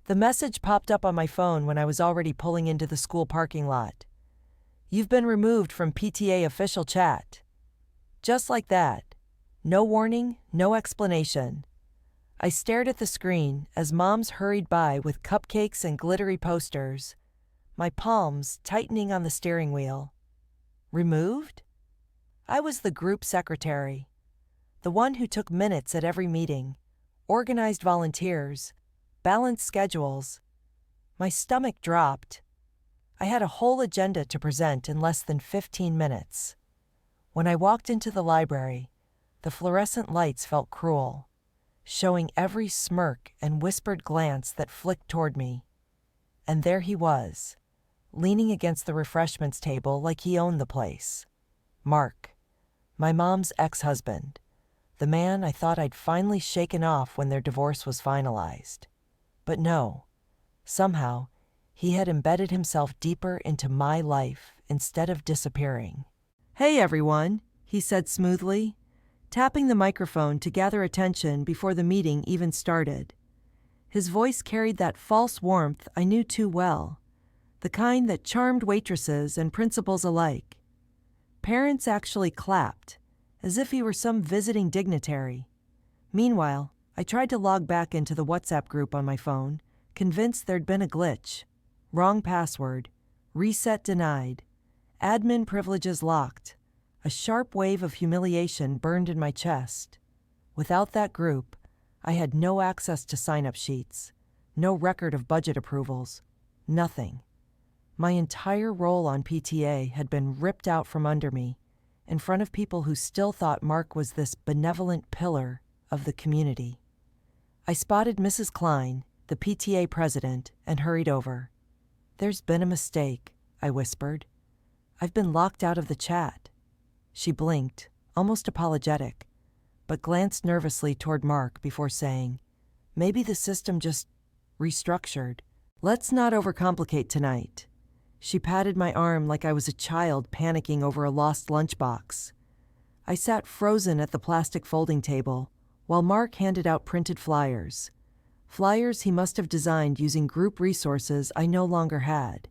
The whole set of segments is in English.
The message popped up on my phone when I was already pulling into the school parking lot. "You've been removed from PTA official chat." Just like that. No warning, no explanation. I stared at the screen as moms hurried by with cupcakes and glittery posters, my palms tightening on the steering wheel. Removed? I was the group secretary, the one who took minutes at every meeting, organized volunteers, balanced schedules. My stomach dropped. I had a whole agenda to present in less than 15 minutes. When I walked into the library, the fluorescent lights felt cruel, showing every smirk and whispered glance that flicked toward me. And there he was, leaning against the refreshments table like he owned the place. Mark, my mom's ex-husband, the man I thought I'd finally shaken off when their divorce was finalized. But no, somehow, he had embedded himself deeper into my life instead of disappearing. "Hey everyone," he said smoothly, tapping the microphone to gather attention before the meeting even started. His voice carried that false warmth I knew too well, the kind that charmed waitresses and principals alike. Parents actually clapped, as if he were some visiting dignitary. Meanwhile, I tried to log back into the WhatsApp group on my phone, convinced there'd been a glitch. Wrong password. Reset denied. Admin privileges locked. A sharp wave of humiliation burned in my chest. Without that group, I had no access to sign-up sheets, no record of budget approvals, nothing. My entire role on PTA had been ripped out from under me, in front of people who still thought Mark was this benevolent pillar of the community. I spotted Mrs. Klein, the PTA president, and hurried over. "There's been a mistake," I whispered. "I've been locked out of the chat." She blinked, almost apologetic, but glanced nervously toward Mark before saying, "Maybe the system just restructured. Let's not overcomplicate tonight." She patted my arm like I was a child panicking over a lost lunchbox. I sat frozen at the plastic folding table, while Mark handed out printed flyers. Flyers he must have designed using group resources I no longer had.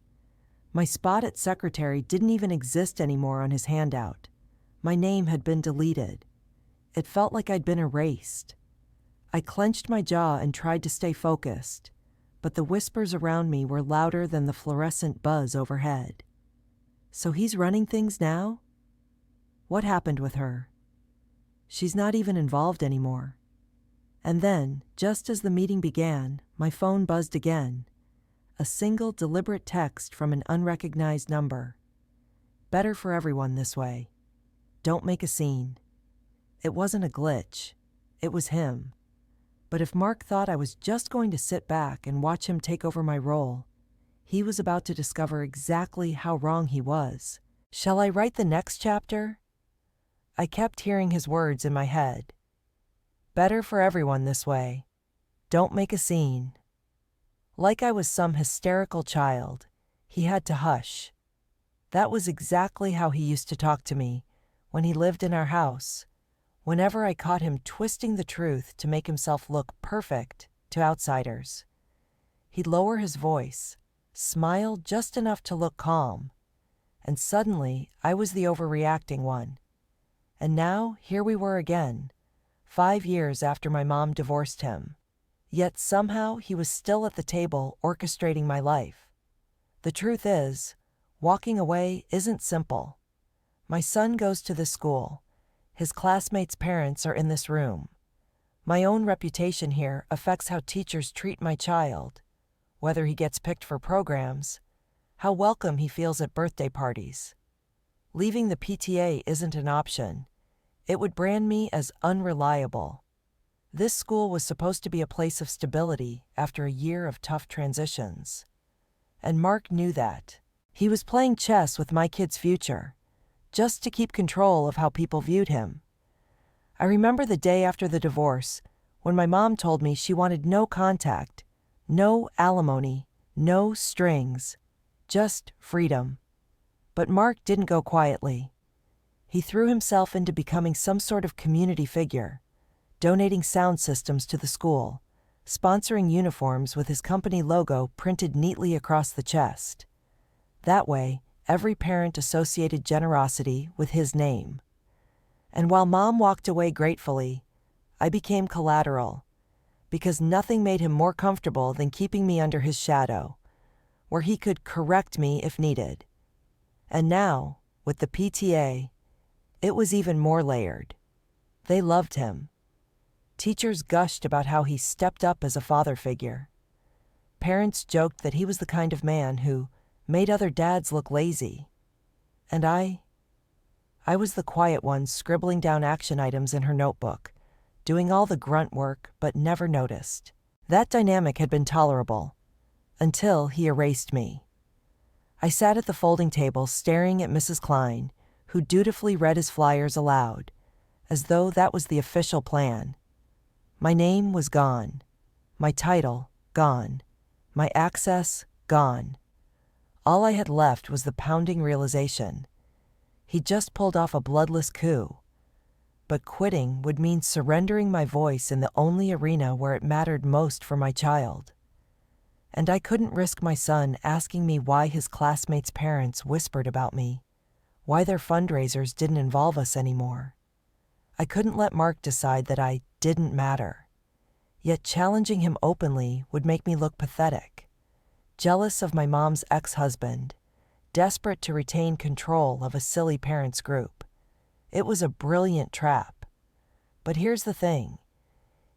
My spot at secretary didn't even exist anymore on his handout. My name had been deleted. It felt like I'd been erased. I clenched my jaw and tried to stay focused, but the whispers around me were louder than the fluorescent buzz overhead. "So he's running things now? What happened with her? She's not even involved anymore." And then, just as the meeting began, my phone buzzed again. A single deliberate text from an unrecognized number. "Better for everyone this way. Don't make a scene." It wasn't a glitch. It was him. But if Mark thought I was just going to sit back and watch him take over my role, he was about to discover exactly how wrong he was. "Shall I write the next chapter?" I kept hearing his words in my head. "Better for everyone this way. Don't make a scene." Like I was some hysterical child, he had to hush. That was exactly how he used to talk to me when he lived in our house, whenever I caught him twisting the truth to make himself look perfect to outsiders. He'd lower his voice, smile just enough to look calm, and suddenly I was the overreacting one. And now here we were again, 5 years after my mom divorced him. Yet somehow he was still at the table orchestrating my life. The truth is, walking away isn't simple. My son goes to this school. His classmates' parents are in this room. My own reputation here affects how teachers treat my child, whether he gets picked for programs, how welcome he feels at birthday parties. Leaving the PTA isn't an option. It would brand me as unreliable. This school was supposed to be a place of stability after a year of tough transitions. And Mark knew that. He was playing chess with my kid's future, just to keep control of how people viewed him. I remember the day after the divorce, when my mom told me she wanted no contact, no alimony, no strings, just freedom. But Mark didn't go quietly. He threw himself into becoming some sort of community figure, donating sound systems to the school, sponsoring uniforms with his company logo printed neatly across the chest. That way, every parent associated generosity with his name. And while Mom walked away gratefully, I became collateral, because nothing made him more comfortable than keeping me under his shadow, where he could correct me if needed. And now, with the PTA, it was even more layered. They loved him. Teachers gushed about how he stepped up as a father figure. Parents joked that he was the kind of man who made other dads look lazy. And I was the quiet one scribbling down action items in her notebook, doing all the grunt work but never noticed. That dynamic had been tolerable, until he erased me. I sat at the folding table staring at Mrs. Klein, who dutifully read his flyers aloud, as though that was the official plan. My name was gone. My title, gone. My access, gone. All I had left was the pounding realization. He'd just pulled off a bloodless coup. But quitting would mean surrendering my voice in the only arena where it mattered most for my child. And I couldn't risk my son asking me why his classmates' parents whispered about me, why their fundraisers didn't involve us anymore. I couldn't let Mark decide that I didn't matter. Yet challenging him openly would make me look pathetic, jealous of my mom's ex-husband, desperate to retain control of a silly parents' group. It was a brilliant trap. But here's the thing.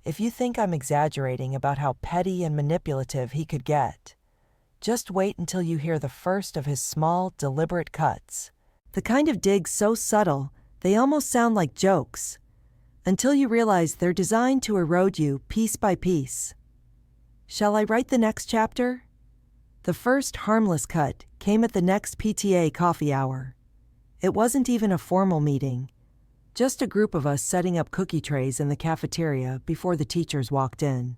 If you think I'm exaggerating about how petty and manipulative he could get, just wait until you hear the first of his small, deliberate cuts. The kind of digs so subtle, they almost sound like jokes, until you realize they're designed to erode you piece by piece. Shall I write the next chapter? The first harmless cut came at the next PTA coffee hour. It wasn't even a formal meeting, just a group of us setting up cookie trays in the cafeteria before the teachers walked in.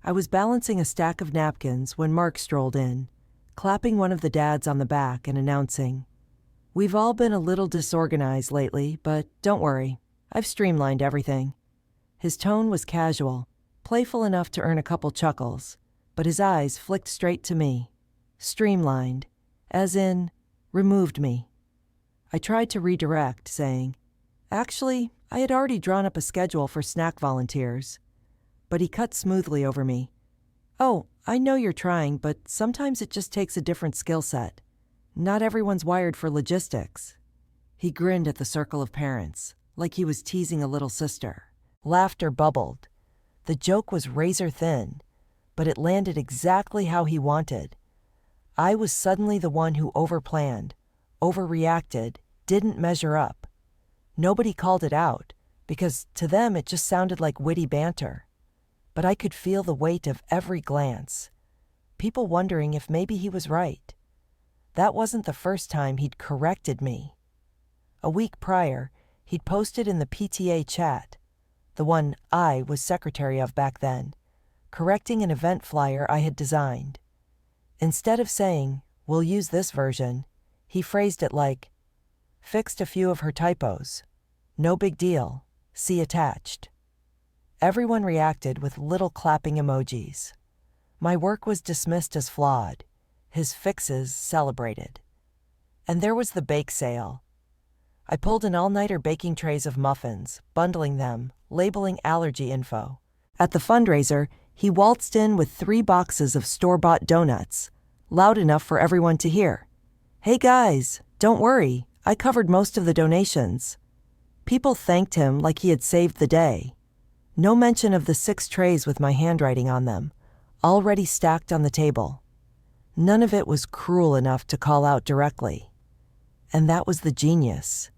I was balancing a stack of napkins when Mark strolled in, clapping one of the dads on the back and announcing, "We've all been a little disorganized lately, but don't worry, I've streamlined everything." His tone was casual, playful enough to earn a couple chuckles, but his eyes flicked straight to me. Streamlined, as in, removed me. I tried to redirect, saying, "Actually, I had already drawn up a schedule for snack volunteers." But he cut smoothly over me. "Oh, I know you're trying, but sometimes it just takes a different skill set. Not everyone's wired for logistics." He grinned at the circle of parents, like he was teasing a little sister. Laughter bubbled. The joke was razor thin, but it landed exactly how he wanted. I was suddenly the one who overplanned, overreacted, didn't measure up. Nobody called it out, because to them it just sounded like witty banter. But I could feel the weight of every glance. People wondering if maybe he was right. That wasn't the first time he'd corrected me. A week prior, he'd posted in the PTA chat, the one I was secretary of back then, correcting an event flyer I had designed. Instead of saying, "We'll use this version," he phrased it like, "Fixed a few of her typos. No big deal. See attached." Everyone reacted with little clapping emojis. My work was dismissed as flawed, his fixes celebrated. And there was the bake sale. I pulled an all-nighter baking trays of muffins, bundling them, labeling allergy info. At the fundraiser, he waltzed in with 3 boxes of store-bought donuts, loud enough for everyone to hear. "Hey guys, don't worry, I covered most of the donations." People thanked him like he had saved the day. No mention of the 6 trays with my handwriting on them, already stacked on the table. None of it was cruel enough to call out directly. And that was the genius.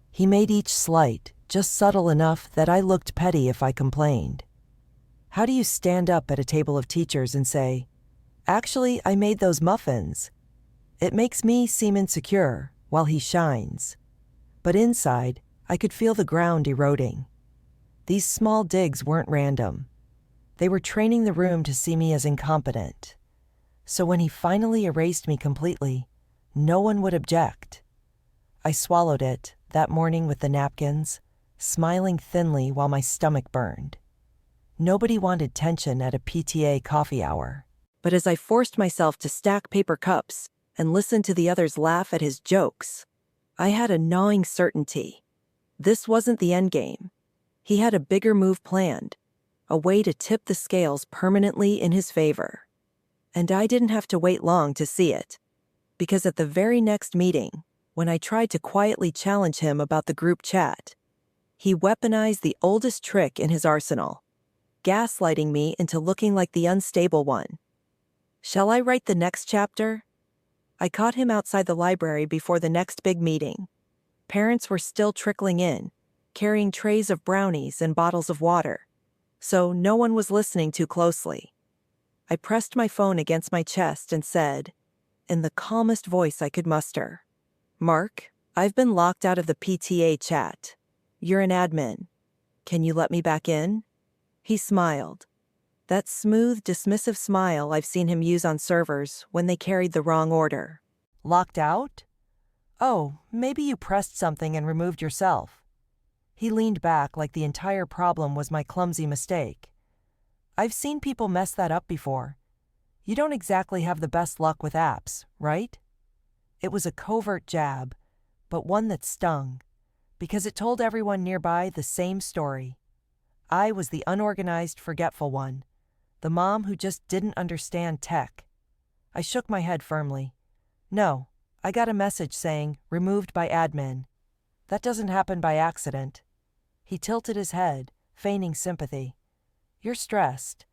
He made each slight just subtle enough that I looked petty if I complained. How do you stand up at a table of teachers and say, "Actually, I made those muffins"? It makes me seem insecure while he shines. But inside, I could feel the ground eroding. These small digs weren't random. They were training the room to see me as incompetent. So when he finally erased me completely, no one would object. I swallowed it that morning with the napkins, smiling thinly while my stomach burned. Nobody wanted tension at a PTA coffee hour. But as I forced myself to stack paper cups and listen to the others laugh at his jokes, I had a gnawing certainty. This wasn't the endgame. He had a bigger move planned, a way to tip the scales permanently in his favor. And I didn't have to wait long to see it, because at the very next meeting, when I tried to quietly challenge him about the group chat, he weaponized the oldest trick in his arsenal, gaslighting me into looking like the unstable one. Shall I write the next chapter? I caught him outside the library before the next big meeting. Parents were still trickling in, carrying trays of brownies and bottles of water, so no one was listening too closely. I pressed my phone against my chest and said, in the calmest voice I could muster, "Mark, I've been locked out of the PTA chat. You're an admin. Can you let me back in?" He smiled. That smooth, dismissive smile I've seen him use on servers when they carried the wrong order. Locked out? Oh, maybe you pressed something and removed yourself. He leaned back like the entire problem was my clumsy mistake. I've seen people mess that up before. You don't exactly have the best luck with apps, right? It was a covert jab, but one that stung, because it told everyone nearby the same story. I was the unorganized, forgetful one, the mom who just didn't understand tech. I shook my head firmly. No, I got a message saying, "Removed by admin." That doesn't happen by accident. He tilted his head, feigning sympathy. You're stressed.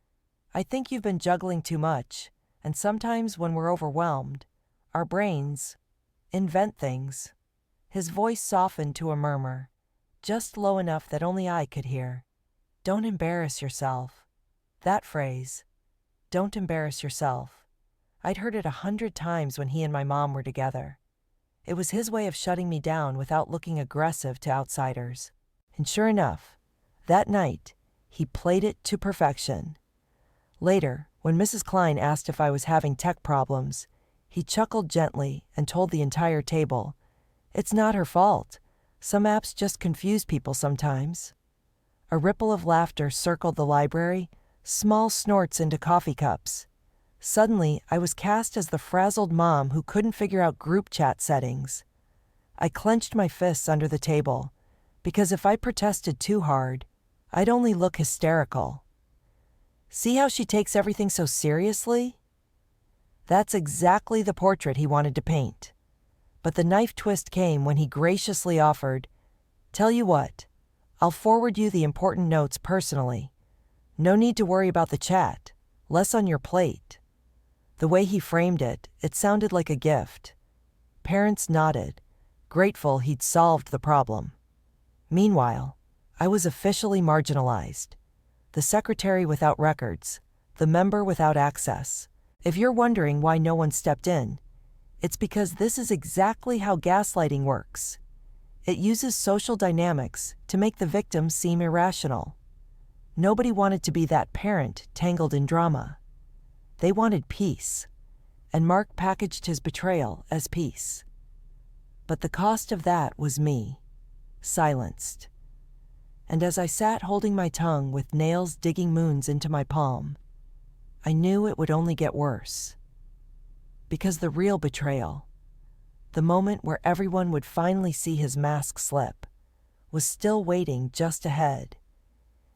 I think you've been juggling too much, and sometimes when we're overwhelmed, our brains invent things. His voice softened to a murmur, just low enough that only I could hear. Don't embarrass yourself. That phrase, don't embarrass yourself. I'd heard it 100 times when he and my mom were together. It was his way of shutting me down without looking aggressive to outsiders. And sure enough, that night, he played it to perfection. Later, when Mrs. Klein asked if I was having tech problems, he chuckled gently and told the entire table, "It's not her fault. Some apps just confuse people sometimes." A ripple of laughter circled the library, small snorts into coffee cups. Suddenly, I was cast as the frazzled mom who couldn't figure out group chat settings. I clenched my fists under the table, because if I protested too hard, I'd only look hysterical. See how she takes everything so seriously? That's exactly the portrait he wanted to paint. But the knife twist came when he graciously offered, "Tell you what, I'll forward you the important notes personally. No need to worry about the chat, less on your plate." The way he framed it, it sounded like a gift. Parents nodded, grateful he'd solved the problem. Meanwhile, I was officially marginalized. The secretary without records, the member without access. If you're wondering why no one stepped in, it's because this is exactly how gaslighting works. It uses social dynamics to make the victim seem irrational. Nobody wanted to be that parent tangled in drama. They wanted peace, and Mark packaged his betrayal as peace. But the cost of that was me, silenced. And as I sat holding my tongue with nails digging moons into my palm, I knew it would only get worse. Because the real betrayal, the moment where everyone would finally see his mask slip, was still waiting just ahead.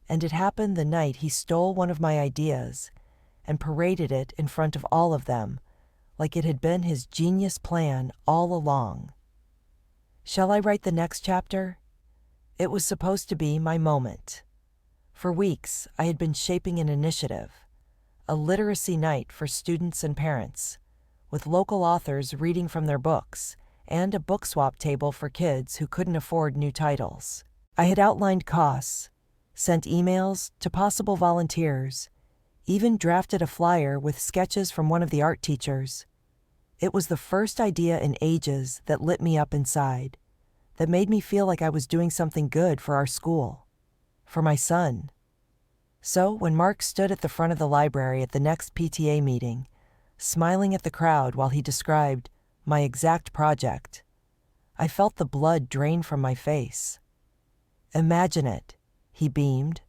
And it happened the night he stole one of my ideas and paraded it in front of all of them, like it had been his genius plan all along. Shall I write the next chapter? It was supposed to be my moment. For weeks, I had been shaping an initiative, a literacy night for students and parents, with local authors reading from their books, and a book swap table for kids who couldn't afford new titles. I had outlined costs, sent emails to possible volunteers, even drafted a flyer with sketches from one of the art teachers. It was the first idea in ages that lit me up inside, that made me feel like I was doing something good for our school, for my son. So when Mark stood at the front of the library at the next PTA meeting, smiling at the crowd while he described my exact project, I felt the blood drain from my face. "Imagine it," he beamed,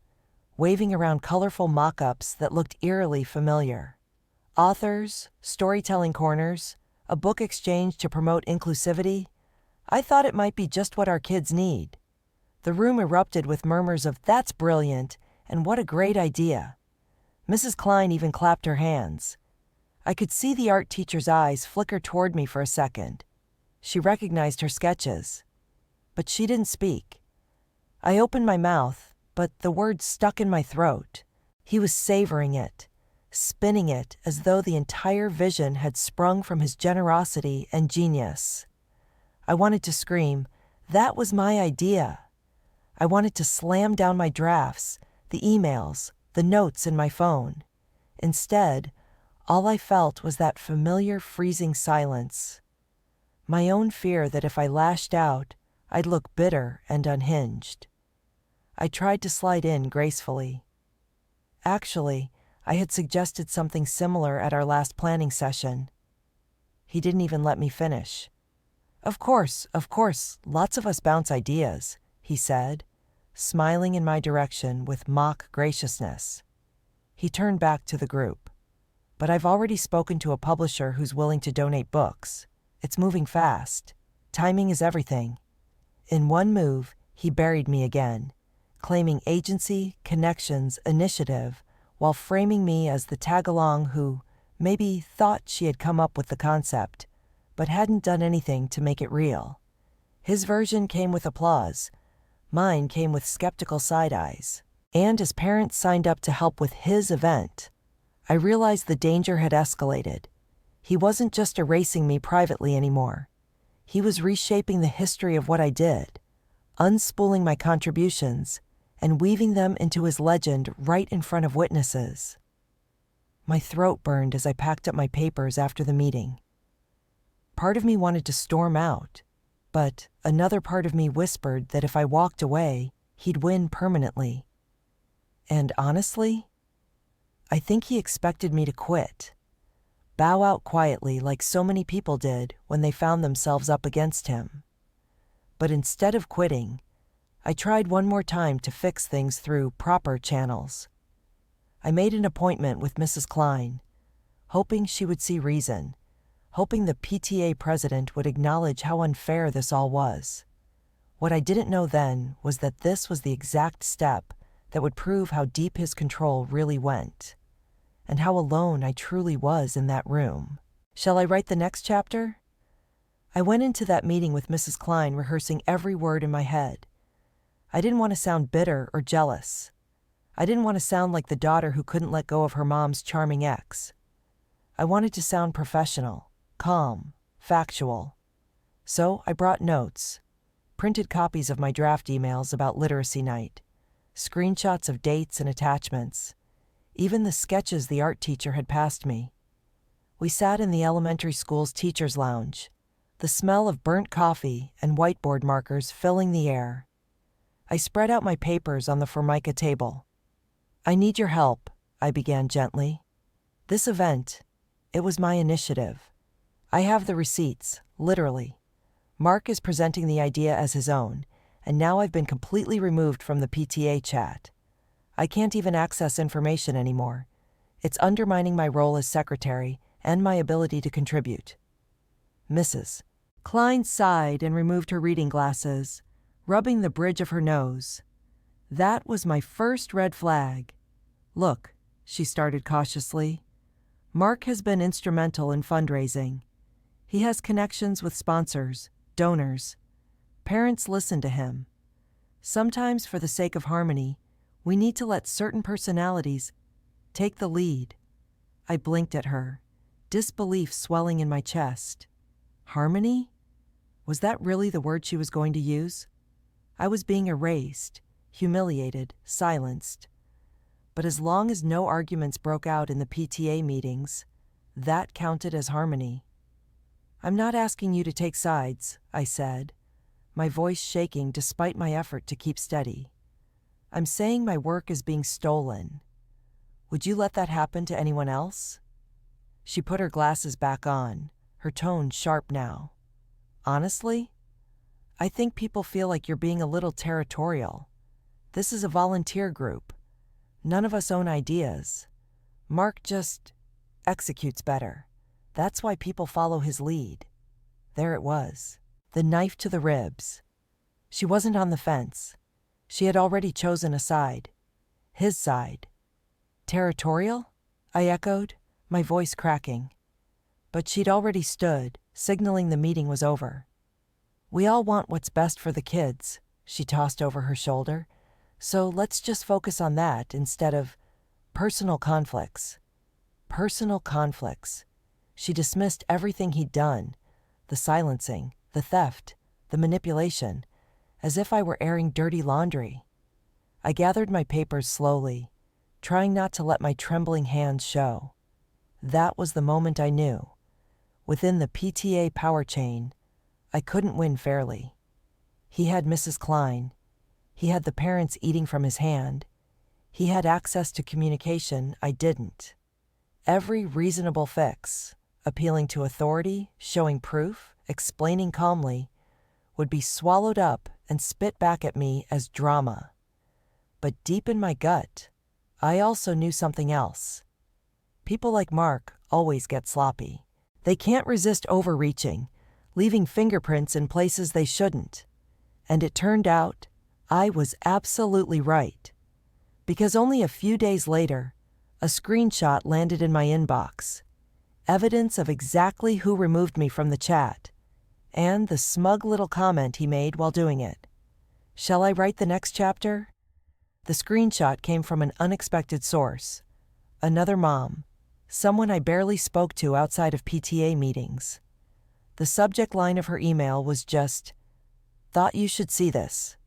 waving around colorful mock-ups that looked eerily familiar. Authors, storytelling corners, a book exchange to promote inclusivity. I thought it might be just what our kids need. The room erupted with murmurs of "That's brilliant," and "What a great idea." Mrs. Klein even clapped her hands. I could see the art teacher's eyes flicker toward me for a second. She recognized her sketches. But she didn't speak. I opened my mouth, but the words stuck in my throat. He was savoring it, spinning it as though the entire vision had sprung from his generosity and genius. I wanted to scream, "That was my idea." I wanted to slam down my drafts, the emails, the notes in my phone. Instead, all I felt was that familiar freezing silence. My own fear that if I lashed out, I'd look bitter and unhinged. I tried to slide in gracefully. Actually, I had suggested something similar at our last planning session. He didn't even let me finish. Of course, lots of us bounce ideas," he said, smiling in my direction with mock graciousness. He turned back to the group. "But I've already spoken to a publisher who's willing to donate books. It's moving fast. Timing is everything." In one move, he buried me again, claiming agency, connections, initiative, while framing me as the tag-along who maybe thought she had come up with the concept, but hadn't done anything to make it real. His version came with applause. Mine came with skeptical side-eyes. And as parents signed up to help with his event, I realized the danger had escalated. He wasn't just erasing me privately anymore. He was reshaping the history of what I did, unspooling my contributions, and weaving them into his legend right in front of witnesses. My throat burned as I packed up my papers after the meeting. Part of me wanted to storm out, but another part of me whispered that if I walked away, he'd win permanently. And honestly, I think he expected me to quit, bow out quietly like so many people did when they found themselves up against him. But instead of quitting, I tried one more time to fix things through proper channels. I made an appointment with Mrs. Klein, hoping she would see reason, hoping the PTA president would acknowledge how unfair this all was. What I didn't know then was that this was the exact step that would prove how deep his control really went, and how alone I truly was in that room. Shall I write the next chapter? I went into that meeting with Mrs. Klein rehearsing every word in my head. I didn't want to sound bitter or jealous. I didn't want to sound like the daughter who couldn't let go of her mom's charming ex. I wanted to sound professional, calm, factual. So I brought notes, printed copies of my draft emails about literacy night, screenshots of dates and attachments, even the sketches the art teacher had passed me. We sat in the elementary school's teacher's lounge, the smell of burnt coffee and whiteboard markers filling the air. I spread out my papers on the Formica table. "I need your help," I began gently. "This event, it was my initiative. I have the receipts, literally. Mark is presenting the idea as his own, and now I've been completely removed from the PTA chat. I can't even access information anymore. It's undermining my role as secretary and my ability to contribute." Mrs. Klein sighed and removed her reading glasses, rubbing the bridge of her nose. That was my first red flag. "Look," she started cautiously. "Mark has been instrumental in fundraising. He has connections with sponsors, donors. Parents listen to him. Sometimes, for the sake of harmony, we need to let certain personalities take the lead." I blinked at her, disbelief swelling in my chest. Harmony? Was that really the word she was going to use? I was being erased, humiliated, silenced. But as long as no arguments broke out in the PTA meetings, that counted as harmony. "I'm not asking you to take sides," I said, my voice shaking despite my effort to keep steady. "I'm saying my work is being stolen. Would you let that happen to anyone else?" She put her glasses back on, her tone sharp now. "Honestly, I think people feel like you're being a little territorial. This is a volunteer group. None of us own ideas. Mark just executes better. That's why people follow his lead. There it was. The knife to the ribs. She wasn't on the fence. She had already chosen a side. His side. Territorial? I echoed, my voice cracking. But she'd already stood, signaling the meeting was over. We all want what's best for the kids, she tossed over her shoulder, so let's just focus on that instead of personal conflicts. Personal conflicts. She dismissed everything he'd done, the silencing, the theft, the manipulation, as if I were airing dirty laundry. I gathered my papers slowly, trying not to let my trembling hands show. That was the moment I knew. Within the PTA power chain, I couldn't win fairly. He had Mrs. Klein. He had the parents eating from his hand. He had access to communication I didn't. Every reasonable fix, appealing to authority, showing proof, explaining calmly, would be swallowed up and spit back at me as drama. But deep in my gut, I also knew something else. People like Mark always get sloppy. They can't resist overreaching, leaving fingerprints in places they shouldn't. And it turned out, I was absolutely right. Because only a few days later, a screenshot landed in my inbox. Evidence of exactly who removed me from the chat, and the smug little comment he made while doing it. Shall I write the next chapter? The screenshot came from an unexpected source. Another mom. Someone I barely spoke to outside of PTA meetings. The subject line of her email was just, "Thought you should see this."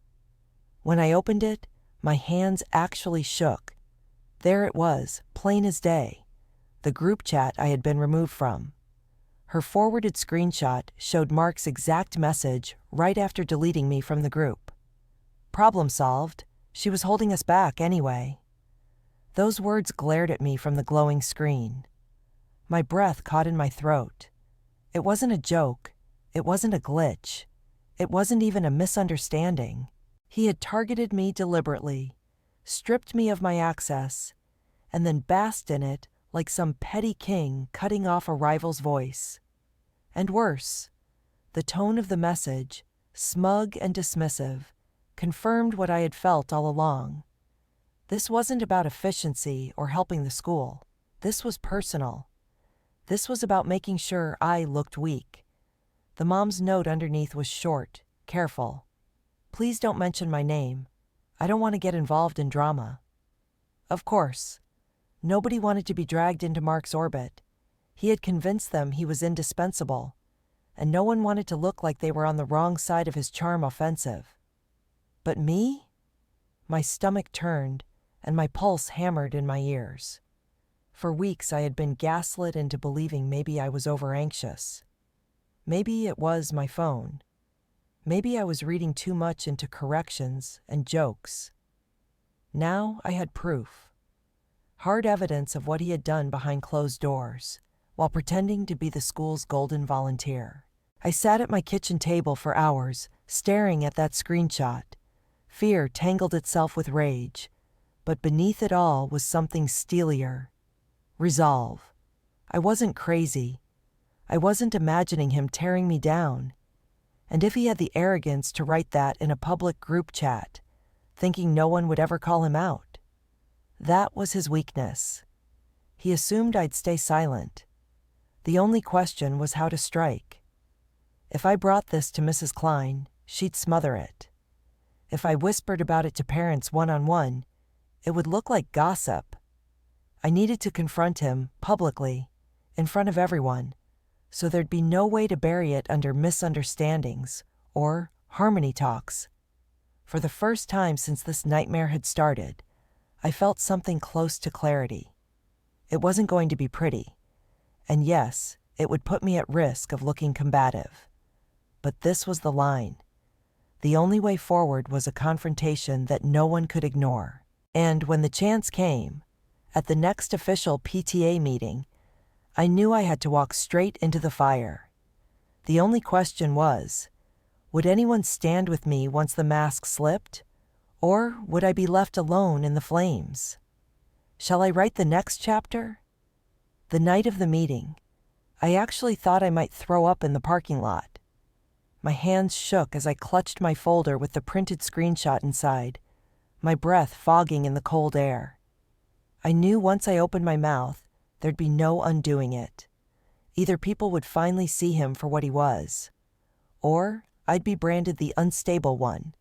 When I opened it, my hands actually shook. There it was, plain as day, the group chat I had been removed from. Her forwarded screenshot showed Mark's exact message right after deleting me from the group. Problem solved. She was holding us back anyway. Those words glared at me from the glowing screen. My breath caught in my throat. It wasn't a joke. It wasn't a glitch. It wasn't even a misunderstanding. He had targeted me deliberately, stripped me of my access, and then basked in it like some petty king cutting off a rival's voice. And worse, the tone of the message, smug and dismissive, confirmed what I had felt all along. This wasn't about efficiency or helping the school. This was personal. This was about making sure I looked weak. The mom's note underneath was short, careful. Please don't mention my name. I don't want to get involved in drama. Of course. Nobody wanted to be dragged into Mark's orbit. He had convinced them he was indispensable, and no one wanted to look like they were on the wrong side of his charm offensive. But me? My stomach turned, and my pulse hammered in my ears. For weeks I had been gaslit into believing maybe I was over-anxious. Maybe it was my phone. Maybe I was reading too much into corrections and jokes. Now I had proof. Hard evidence of what he had done behind closed doors, while pretending to be the school's golden volunteer. I sat at my kitchen table for hours, staring at that screenshot. Fear tangled itself with rage, but beneath it all was something steelier. Resolve. I wasn't crazy. I wasn't imagining him tearing me down. And if he had the arrogance to write that in a public group chat, thinking no one would ever call him out, that was his weakness. He assumed I'd stay silent. The only question was how to strike. If I brought this to Mrs. Klein, she'd smother it. If I whispered about it to parents one-on-one, it would look like gossip. I needed to confront him publicly, in front of everyone, so there'd be no way to bury it under misunderstandings or harmony talks. For the first time since this nightmare had started, I felt something close to clarity. It wasn't going to be pretty, and yes, it would put me at risk of looking combative. But this was the line. The only way forward was a confrontation that no one could ignore. And when the chance came, at the next official PTA meeting, I knew I had to walk straight into the fire. The only question was, would anyone stand with me once the mask slipped, or would I be left alone in the flames? Shall I write the next chapter? The night of the meeting, I actually thought I might throw up in the parking lot. My hands shook as I clutched my folder with the printed screenshot inside, my breath fogging in the cold air. I knew once I opened my mouth, there'd be no undoing it. Either people would finally see him for what he was, or I'd be branded the unstable one,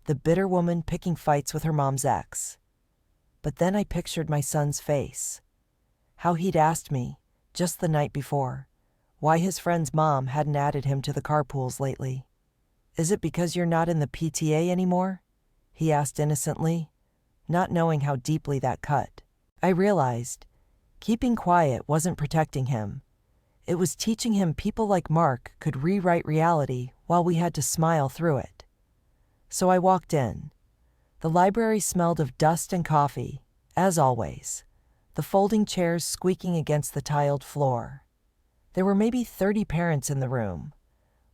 the bitter woman picking fights with her mom's ex. But then I pictured my son's face. How he'd asked me, just the night before, why his friend's mom hadn't added him to the carpools lately. Is it because you're not in the PTA anymore? He asked innocently, not knowing how deeply that cut. I realized keeping quiet wasn't protecting him. It was teaching him people like Mark could rewrite reality while we had to smile through it. So I walked in. The library smelled of dust and coffee, as always, the folding chairs squeaking against the tiled floor. There were maybe 30 parents in the room.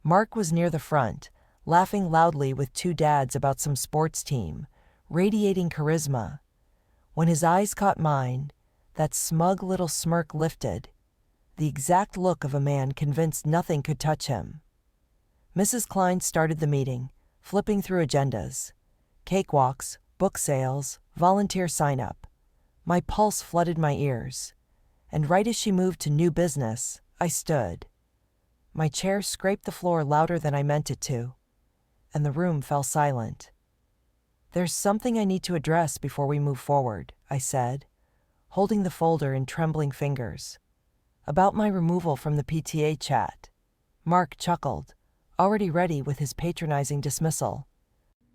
Mark was near the front, laughing loudly with two dads about some sports team, radiating charisma. When his eyes caught mine, that smug little smirk lifted, the exact look of a man convinced nothing could touch him. Mrs. Klein started the meeting, flipping through agendas. Cakewalks, book sales, volunteer sign-up. My pulse flooded my ears, and right as she moved to new business, I stood. My chair scraped the floor louder than I meant it to, and the room fell silent. There's something I need to address before we move forward, I said, holding the folder in trembling fingers. About my removal from the PTA chat. Mark chuckled, already ready with his patronizing dismissal.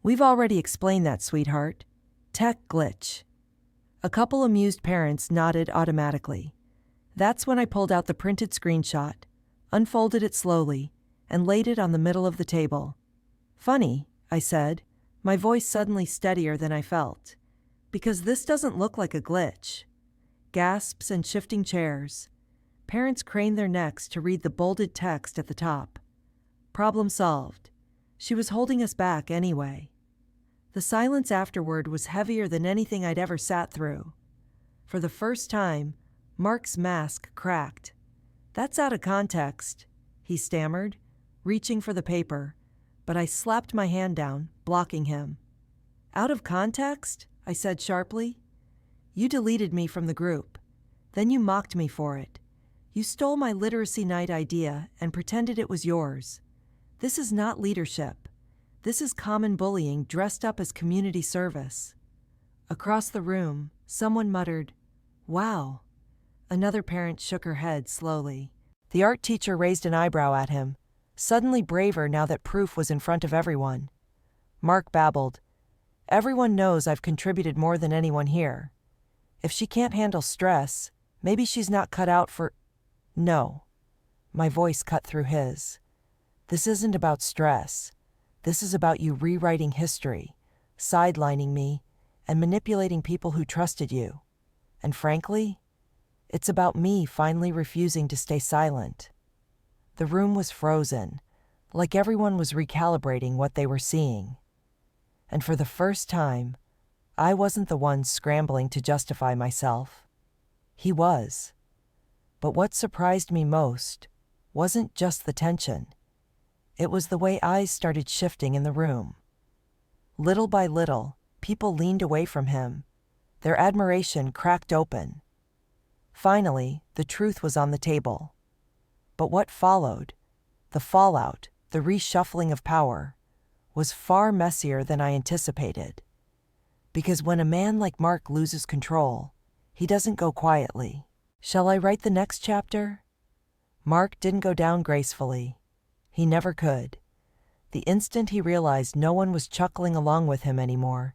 We've already explained that, sweetheart. Tech glitch. A couple amused parents nodded automatically. That's when I pulled out the printed screenshot, unfolded it slowly, and laid it on the middle of the table. Funny, I said, my voice suddenly steadier than I felt. Because this doesn't look like a glitch. Gasps and shifting chairs. Parents craned their necks to read the bolded text at the top. Problem solved. She was holding us back anyway. The silence afterward was heavier than anything I'd ever sat through. For the first time, Mark's mask cracked. That's out of context, he stammered, reaching for the paper, but I slapped my hand down, blocking him. Out of context? I said sharply. You deleted me from the group. Then you mocked me for it. You stole my literacy night idea and pretended it was yours. This is not leadership. This is common bullying dressed up as community service. Across the room, someone muttered, "Wow." Another parent shook her head slowly. The art teacher raised an eyebrow at him, suddenly braver now that proof was in front of everyone. Mark babbled, "Everyone knows I've contributed more than anyone here. If she can't handle stress, maybe she's not cut out for—" No. My voice cut through his. This isn't about stress. This is about you rewriting history, sidelining me, and manipulating people who trusted you. And frankly, it's about me finally refusing to stay silent. The room was frozen, like everyone was recalibrating what they were seeing. And for the first time, I wasn't the one scrambling to justify myself. He was. But what surprised me most wasn't just the tension. It was the way eyes started shifting in the room. Little by little, people leaned away from him. Their admiration cracked open. Finally, the truth was on the table. But what followed, the fallout, the reshuffling of power, was far messier than I anticipated. Because when a man like Mark loses control, he doesn't go quietly. Shall I write the next chapter? Mark didn't go down gracefully. He never could. The instant he realized no one was chuckling along with him anymore,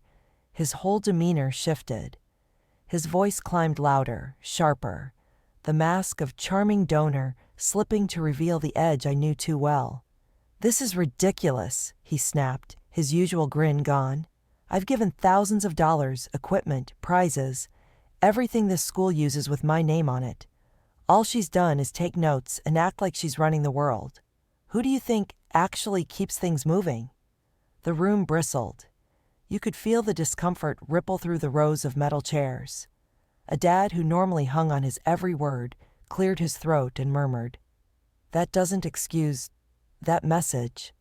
his whole demeanor shifted. His voice climbed louder, sharper, the mask of charming donor slipping to reveal the edge I knew too well. "This is ridiculous," he snapped, his usual grin gone. "I've given thousands of dollars, equipment, prizes, everything this school uses with my name on it. All she's done is take notes and act like she's running the world. Who do you think actually keeps things moving?" The room bristled. You could feel the discomfort ripple through the rows of metal chairs. A dad who normally hung on his every word cleared his throat and murmured, "That doesn't excuse that message."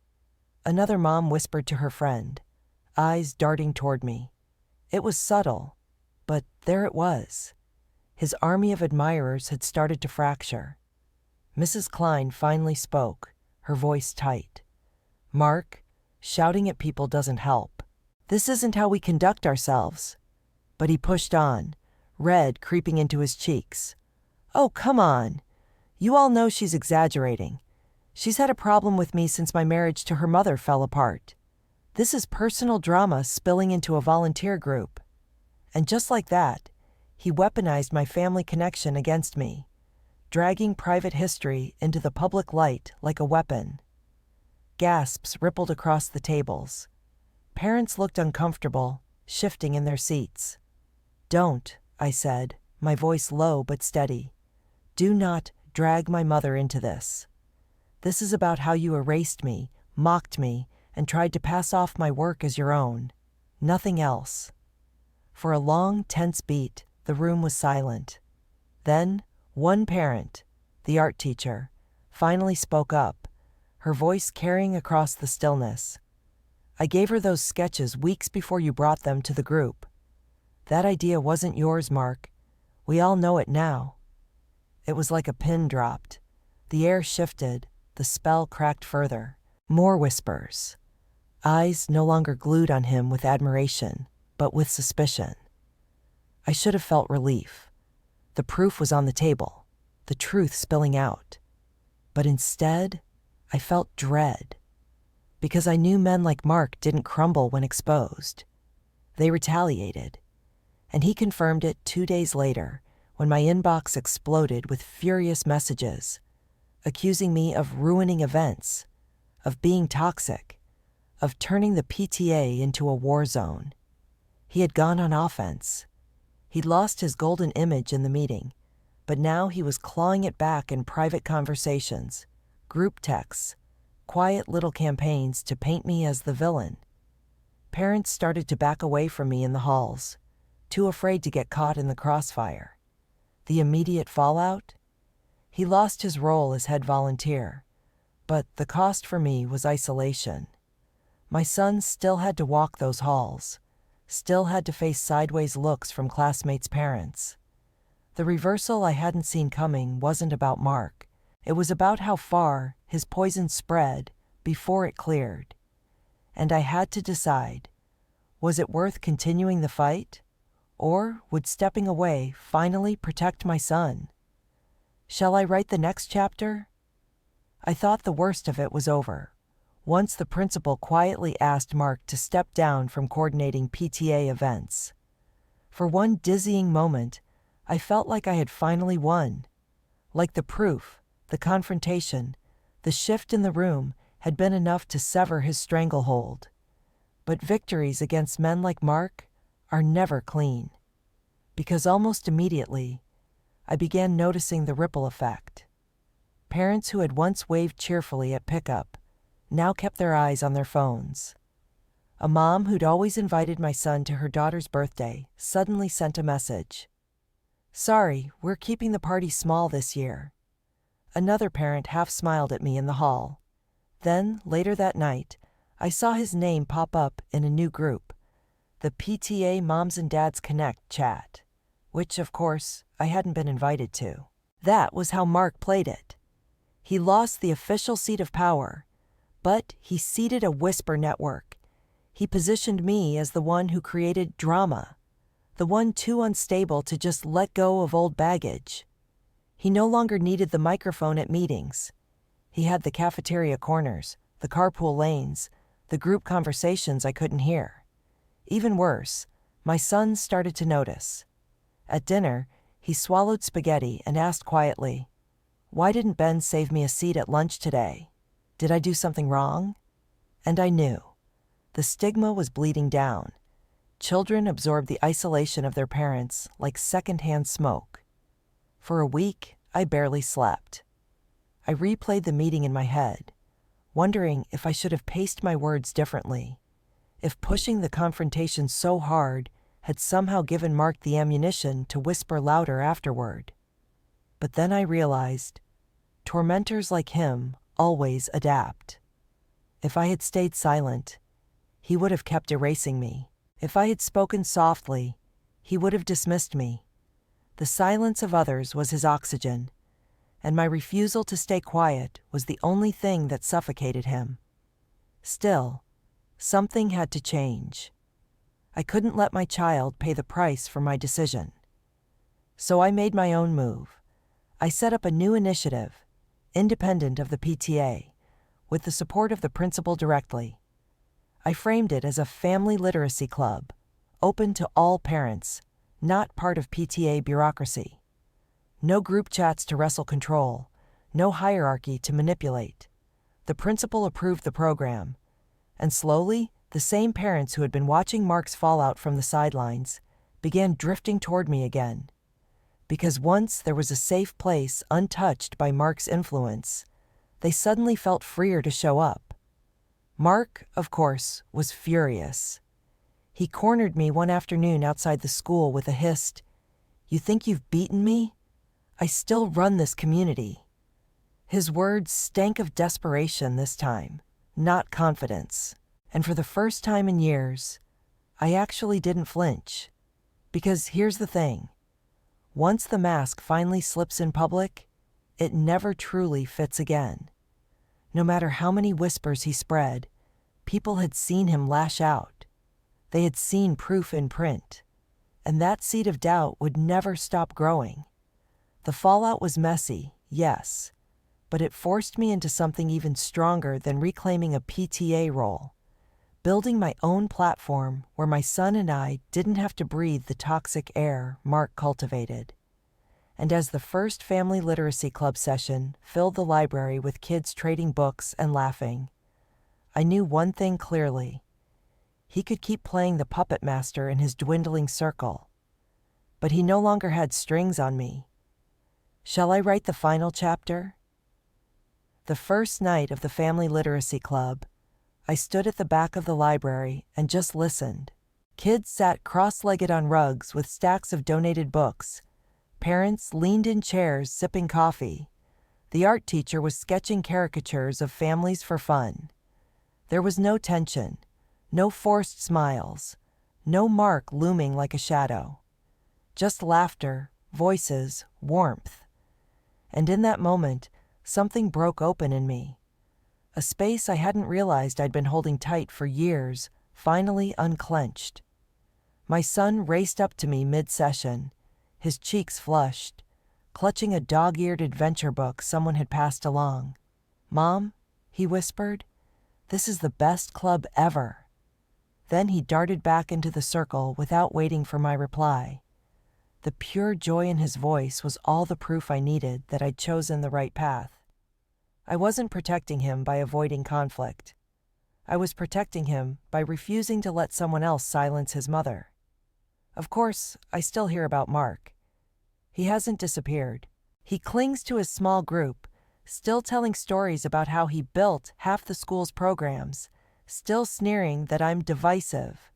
Another mom whispered to her friend, eyes darting toward me. It was subtle, but there it was. His army of admirers had started to fracture. Mrs. Klein finally spoke, her voice tight. "Mark, shouting at people doesn't help. This isn't how we conduct ourselves." But he pushed on, red creeping into his cheeks. "Oh, come on. You all know she's exaggerating. She's had a problem with me since my marriage to her mother fell apart. This is personal drama spilling into a volunteer group." And just like that, he weaponized my family connection against me, dragging private history into the public light like a weapon. Gasps rippled across the tables. Parents looked uncomfortable, shifting in their seats. "Don't," I said, my voice low but steady. "Do not drag my mother into this. This is about how you erased me, mocked me, and tried to pass off my work as your own. Nothing else." For a long, tense beat, the room was silent. Then, one parent, the art teacher, finally spoke up, her voice carrying across the stillness. "I gave her those sketches weeks before you brought them to the group. That idea wasn't yours, Mark. We all know it now." It was like a pin dropped. The air shifted, the spell cracked further. More whispers. Eyes no longer glued on him with admiration, but with suspicion. I should have felt relief. The proof was on the table, the truth spilling out. But instead, I felt dread. Because I knew men like Mark didn't crumble when exposed. They retaliated. And he confirmed it 2 days later, when my inbox exploded with furious messages, accusing me of ruining events, of being toxic, of turning the PTA into a war zone. He had gone on offense. He'd lost his golden image in the meeting, but now he was clawing it back in private conversations, group texts, quiet little campaigns to paint me as the villain. Parents started to back away from me in the halls, too afraid to get caught in the crossfire. The immediate fallout? He lost his role as head volunteer, but the cost for me was isolation. My son still had to walk those halls, still had to face sideways looks from classmates' parents. The reversal I hadn't seen coming wasn't about Mark. It was about how far his poison spread before it cleared. And I had to decide, was it worth continuing the fight? Or would stepping away finally protect my son? Shall I write the next chapter? I thought the worst of it was over. Once the principal quietly asked Mark to step down from coordinating PTA events. For one dizzying moment, I felt like I had finally won. Like the proof, the confrontation, the shift in the room had been enough to sever his stranglehold. But victories against men like Mark are never clean. Because almost immediately, I began noticing the ripple effect. Parents who had once waved cheerfully at pickup now kept their eyes on their phones. A mom who'd always invited my son to her daughter's birthday suddenly sent a message. "Sorry, we're keeping the party small this year." Another parent half smiled at me in the hall. Then, later that night, I saw his name pop up in a new group, the PTA Moms and Dads Connect chat, which, of course, I hadn't been invited to. That was how Mark played it. He lost the official seat of power, but he seeded a whisper network. He positioned me as the one who created drama, the one too unstable to just let go of old baggage. He no longer needed the microphone at meetings. He had the cafeteria corners, the carpool lanes, the group conversations I couldn't hear. Even worse, my son started to notice. At dinner, he swallowed spaghetti and asked quietly, "Why didn't Ben save me a seat at lunch today? Did I do something wrong?" And I knew. The stigma was bleeding down. Children absorbed the isolation of their parents like secondhand smoke. For a week, I barely slept. I replayed the meeting in my head, wondering if I should have paced my words differently, if pushing the confrontation so hard had somehow given Mark the ammunition to whisper louder afterward. But then I realized, tormentors like him always adapt. If I had stayed silent, he would have kept erasing me. If I had spoken softly, he would have dismissed me. The silence of others was his oxygen, and my refusal to stay quiet was the only thing that suffocated him. Still, something had to change. I couldn't let my child pay the price for my decision. So I made my own move. I set up a new initiative, independent of the PTA, with the support of the principal directly. I framed it as a family literacy club, open to all parents, not part of PTA bureaucracy. No group chats to wrestle control, no hierarchy to manipulate. The principal approved the program, and slowly, the same parents who had been watching Mark's fallout from the sidelines began drifting toward me again. Because once there was a safe place untouched by Mark's influence, they suddenly felt freer to show up. Mark, of course, was furious. He cornered me one afternoon outside the school with a hissed, "You think you've beaten me? I still run this community." His words stank of desperation this time, not confidence. And for the first time in years, I actually didn't flinch. Because here's the thing. Once the mask finally slips in public, it never truly fits again. No matter how many whispers he spread, people had seen him lash out. They had seen proof in print. And that seed of doubt would never stop growing. The fallout was messy, yes, but it forced me into something even stronger than reclaiming a PTA role. Building my own platform where my son and I didn't have to breathe the toxic air Mark cultivated. And as the first family literacy club session filled the library with kids trading books and laughing, I knew one thing clearly. He could keep playing the puppet master in his dwindling circle, but he no longer had strings on me. Shall I write the final chapter? The first night of the family literacy club, I stood at the back of the library and just listened. Kids sat cross-legged on rugs with stacks of donated books. Parents leaned in chairs sipping coffee. The art teacher was sketching caricatures of families for fun. There was no tension, no forced smiles, no Mark looming like a shadow. Just laughter, voices, warmth. And in that moment, something broke open in me. A space I hadn't realized I'd been holding tight for years finally unclenched. My son raced up to me mid-session, his cheeks flushed, clutching a dog-eared adventure book someone had passed along. "Mom," he whispered, "this is the best club ever." Then he darted back into the circle without waiting for my reply. The pure joy in his voice was all the proof I needed that I'd chosen the right path. I wasn't protecting him by avoiding conflict. I was protecting him by refusing to let someone else silence his mother. Of course, I still hear about Mark. He hasn't disappeared. He clings to his small group, still telling stories about how he built half the school's programs, still sneering that I'm divisive.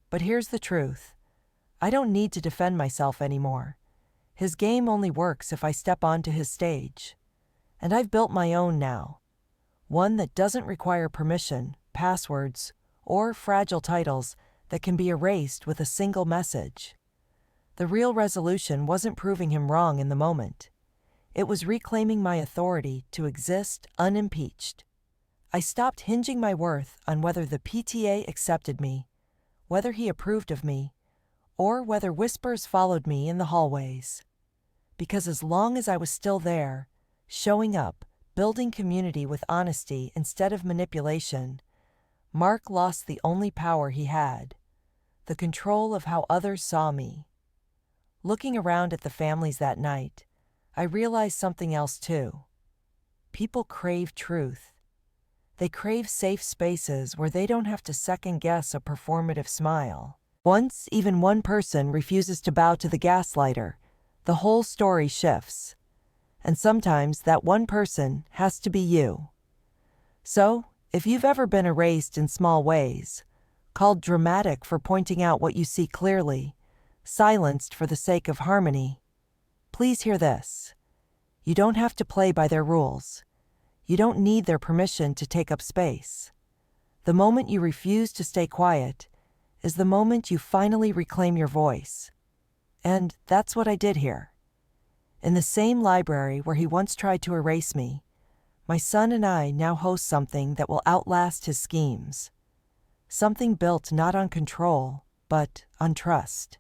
But here's the truth. I don't need to defend myself anymore. His game only works if I step onto his stage. And I've built my own now. One that doesn't require permission, passwords, or fragile titles that can be erased with a single message. The real resolution wasn't proving him wrong in the moment. It was reclaiming my authority to exist unimpeached. I stopped hinging my worth on whether the PTA accepted me, whether he approved of me, or whether whispers followed me in the hallways. Because as long as I was still there, showing up, building community with honesty instead of manipulation, Mark lost the only power he had, the control of how others saw me. Looking around at the families that night, I realized something else too. People crave truth. They crave safe spaces where they don't have to second-guess a performative smile. Once even one person refuses to bow to the gaslighter, the whole story shifts. And sometimes that one person has to be you. So, if you've ever been erased in small ways, called dramatic for pointing out what you see clearly, silenced for the sake of harmony. Please hear this. You don't have to play by their rules. You don't need their permission to take up space. The moment you refuse to stay quiet is the moment you finally reclaim your voice. And that's what I did here. In the same library where he once tried to erase me, my son and I now host something that will outlast his schemes. Something built not on control, but on trust.